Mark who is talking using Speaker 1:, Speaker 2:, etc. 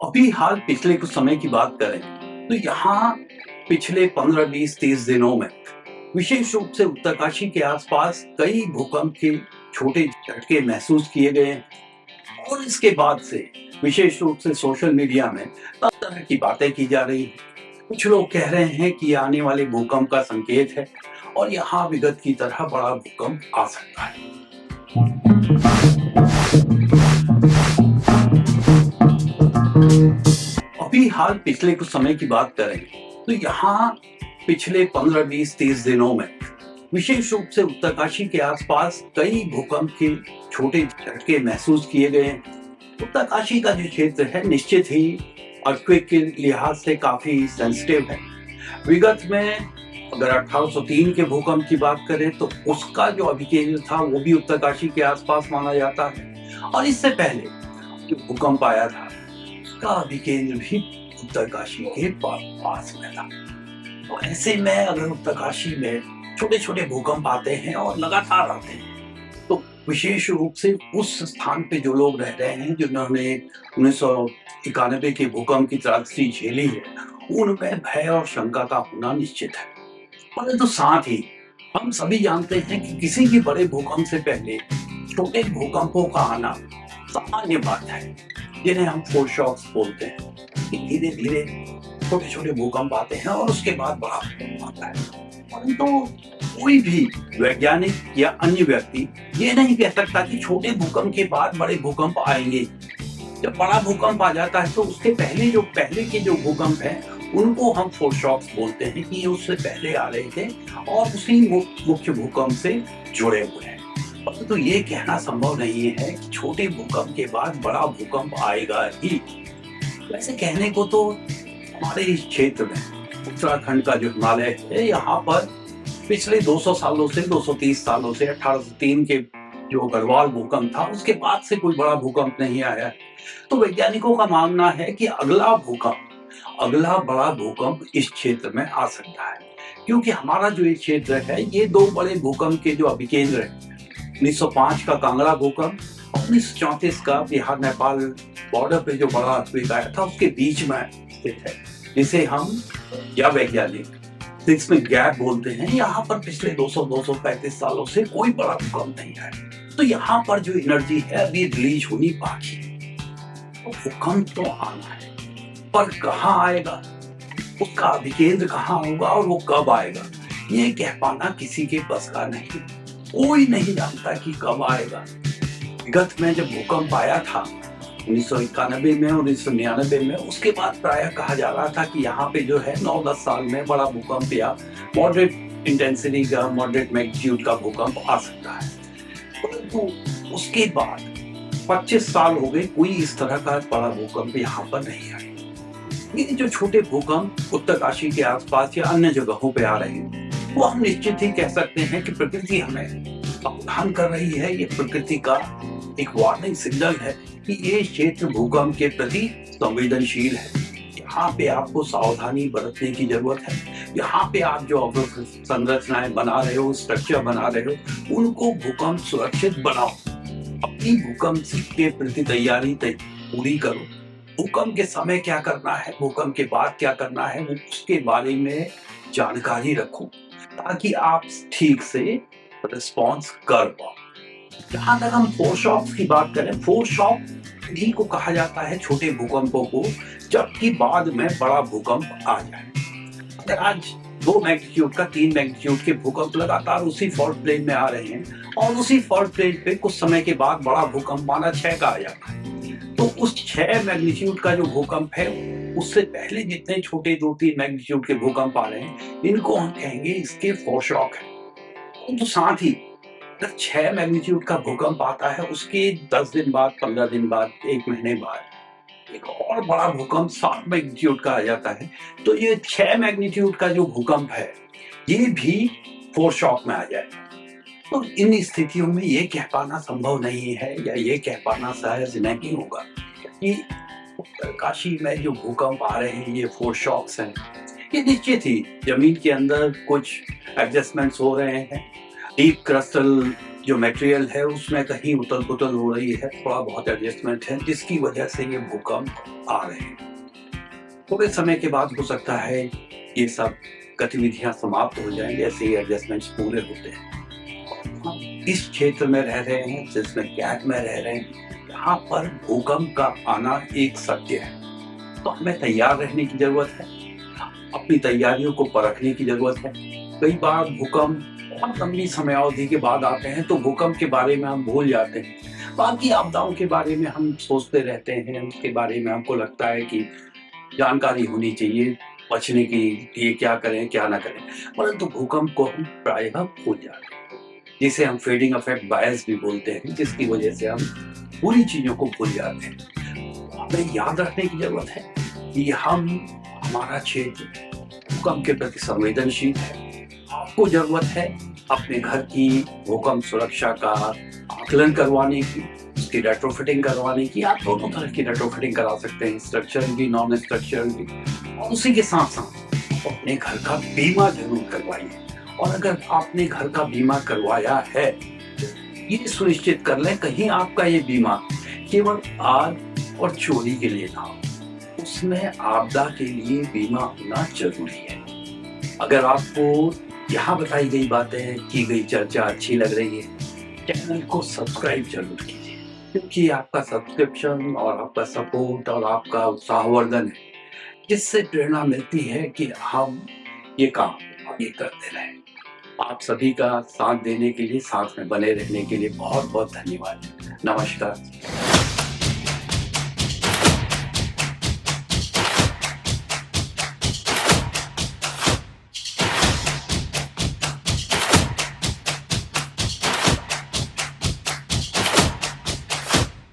Speaker 1: अभी हाल पिछले कुछ समय की बात करें तो यहाँ पिछले 15, 20, 30 दिनों में विशेष रूप से उत्तरकाशी के आसपास कई भूकंप के छोटे झटके महसूस किए गए हैं। और इसके बाद से विशेष रूप से सोशल मीडिया में तरह तरह की बातें की जा रही हैं। कुछ लोग कह रहे हैं कि ये आने वाले भूकंप का संकेत है और यहाँ विगत की तरह बड़ा भूकंप आ सकता है। अभी हाल पिछले कुछ समय की बात करें तो यहाँ पिछले 15, 20, 30 दिनों में विशेष रूप से उत्तरकाशी के आसपास कई भूकंप के छोटे झटके महसूस किए गए हैं। उत्तरकाशी का जो क्षेत्र है निश्चित ही अर्थक्वेक के लिहाज से काफी सेंसिटिव है। विगत में अगर 1803 के भूकंप की बात करें तो उसका जो अभिकेंद्र था वो भी उत्तरकाशी के आसपास माना जाता है और इससे पहले जो भूकंप आया था उसका अभिकेंद्र भी उत्तरकाशी के पास में था। तो ऐसे में अगर उत्तरकाशी में छोटे छोटे भूकंप आते हैं और लगातार आते हैं तो विशेष रूप से उस स्थान पे जो लोग रह रहे हैं जिन्होंने 1991 के भूकंप की त्रासदी झेली है उनमें भय और शंका का होना निश्चित है। परंतु साथ ही हम सभी जानते हैं कि किसी भी बड़े भूकंप से पहले छोटे भूकंपों का आना सामान्य बात है, जिन्हें हम फोरशॉक्स बोलते हैं। धीरे धीरे छोटे छोटे भूकंप आते हैं और उसके बाद बड़ा भूकंप आता है। परंतु कोई भी वैज्ञानिक या अन्य व्यक्ति ये नहीं कह सकता कि छोटे भूकंप के बाद बड़े भूकंप आएंगे। जब बड़ा भूकंप आ जाता है तो उसके पहले के जो भूकंप हैं उनको हम फोरशॉक्स बोलते हैं कि ये उससे पहले आ रहे थे और उसी मुख्य भूकंप से जुड़े हुए हैं। परंतु ये कहना संभव नहीं है कि छोटे भूकंप के बाद बड़ा भूकंप आएगा ही। वैसे कहने को तो हमारे इस क्षेत्र में उत्तराखंड का जो हिमालय है यहाँ पर पिछले 200 सालों से 230 सालों से 1803 के जो गढ़वाल भूकंप था उसके बाद से कोई बड़ा भूकंप नहीं आया है। तो वैज्ञानिकों का मानना है कि अगला बड़ा भूकंप इस क्षेत्र में आ सकता है, क्योंकि हमारा जो ये क्षेत्र है ये दो बड़े भूकंप के जो अभिकेंद्र है 1905 का कांगड़ा भूकंप और 1934 का बिहार नेपाल बॉर्डर पे जो बड़ा अर्थक्वेक आया था उसके बीच में स्थित है, जिसे हम या वैज्ञानिक सिस्मिक गैप बोलते हैं। यहाँ पर पिछले 200-235 सालों से कोई बड़ा भूकंप नहीं है। तो यहाँ पर जो एनर्जी है अभी रिलीज होनी बाकी है। तो भूकंप तो आना है, पर कहाँ आएगा, उसका अभिकेंद्र कहाँ होगा और वो कब आएगा, ये कह पाना किसी के बस का नहीं। कोई नहीं जानता कि कब आएगा। विगत में जब भूकंप आया था 1991 में और 1999 में, उसके बाद प्रायः कहा जा रहा था कि यहाँ पे जो है 9-10 साल में बड़ा भूकंप या मॉडरेट इंटेंसिटी का मॉडरेट मैग्नीट्यूड का भूकंप आ सकता है। परंतु उसके बाद 25 साल हो गए, कोई इस तरह का बड़ा भूकंप यहाँ पर नहीं आया। ये जो छोटे भूकंप उत्तरकाशी के आसपास या अन्य जगहों पे आ रहे हैं वो हम निश्चित ही कह सकते हैं कि प्रकृति हमें सावधान कर रही है। ये प्रकृति का एक वार्निंग सिग्नल है कि ये क्षेत्र भूकंप के प्रति संवेदनशील है। यहाँ पे आपको सावधानी बरतने की जरूरत है। यहाँ पे आप जो संरचनाएं बना रहे हो, स्ट्रक्चर बना रहे हो, उनको भूकंप सुरक्षित बनाओ। अपनी भूकंप के प्रति तैयारी पूरी करो। भूकंप के समय क्या करना है, भूकंप के बाद क्या करना है, वो उसके बारे में जानकारी रखो ताकि आप ठीक से रिस्पॉन्स कर पाओ। जहां तक हम फोरशॉक्स की बात करें, फोरशॉक भी को कहा जाता है छोटे भूकंपों को, जबकि बाद में बड़ा भूकंप आ जाए। अगर आज 2 मैग्नीट्यूड का 3 मैग्नीट्यूड के भूकंप लगातार उसी फॉल्ट प्लेन में आ रहे हैं और उसी फॉल्ट प्लेन पे कुछ समय के बाद बड़ा भूकंप माना 6 का आ जाता है, तो उस 6 मैग्नीट्यूड का जो भूकंप है उससे पहले जितने छोटे 2-3 मैग्नीट्यूड के भूकंप आ रहे हैं इनको हम कहेंगे इसके फोरशॉक है। तो साथ ही अगर 6 मैग्नीट्यूड का भूकंप आता है उसके 10 दिन बाद, 15 दिन बाद, 1 महीने बाद एक और बड़ा भूकंप 7 मैग्नीट्यूड का आ जाता है, तो ये 6 मैग्नीट्यूड का जो भूकंप है ये भी फोरशॉक में आ जाएगा। तो इन स्थितियों में ये कह पाना संभव नहीं है या ये कह पाना सहज नहीं होगा कि उत्तरकाशी में जो भूकंप आ रहे हैं ये फोरशॉक्स हैं। ये निश्चित ही जमीन के अंदर कुछ एडजस्टमेंट्स हो रहे हैं, डीप क्रस्टल जो मटेरियल है उसमें कहीं उतल पुतल हो रही है, थोड़ा बहुत एडजस्टमेंट है, जिसकी वजह से ये भूकंप आ रहे हैं। थोड़े समय के बाद हो सकता है ये सब गतिविधियां समाप्त हो जाएं जैसे ही एडजस्टमेंट्स पूरे होते हैं। हम इस क्षेत्र में रह रहे हैं जिसमें कैट में रह रहे हैं, यहाँ पर भूकंप का आना एक सत्य है। तो हमें तैयार रहने की जरूरत है, अपनी तैयारियों को परखने की जरूरत है। कई बार भूकंप बहुत लंबी समयावधि के बाद आते हैं तो भूकंप के बारे में हम भूल जाते हैं, बाकी आपदाओं के बारे में हम सोचते रहते हैं, उसके बारे में हमको लगता है कि जानकारी होनी चाहिए, बचने के लिए क्या करें क्या ना करें, परंतु भूकंप को हम प्रायः भूल जाते हैं, जिसे हम फेडिंग इफेक्ट बायस भी बोलते हैं, जिसकी वजह से हम पूरी चीजों को भूल जाते हैं। हमें याद रखने की जरूरत है कि हमारा क्षेत्र भूकंप के प्रति संवेदनशील है। आपको जरूरत है अपने घर की भूकंप सुरक्षा का आकलन करवाने की, उसकी रेट्रोफिटिंग करवाने की। आप दोनों तरह की रेट्रोफिटिंग करा सकते हैं, स्ट्रक्चरल भी, नॉन स्ट्रक्चरल भी। और उसी के साथ साथ अपने घर का बीमा जरूर करवाइए। और अगर आपने घर का बीमा करवाया है ये सुनिश्चित कर लें कहीं आपका ये बीमा केवल आग और चोरी के लिए ना हो, उसमें आपदा के लिए बीमा होना जरूरी है। अगर आपको यहाँ बताई गई बातें, की गई चर्चा अच्छी लग रही है, चैनल को सब्सक्राइब जरूर कीजिए, क्योंकि आपका सब्सक्रिप्शन और आपका सपोर्ट और आपका उत्साहवर्धन है, जिससे प्रेरणा मिलती है कि हम ये काम आगे करते रहें। आप सभी का साथ देने के लिए, साथ में बने रहने के लिए बहुत बहुत धन्यवाद। नमस्कार।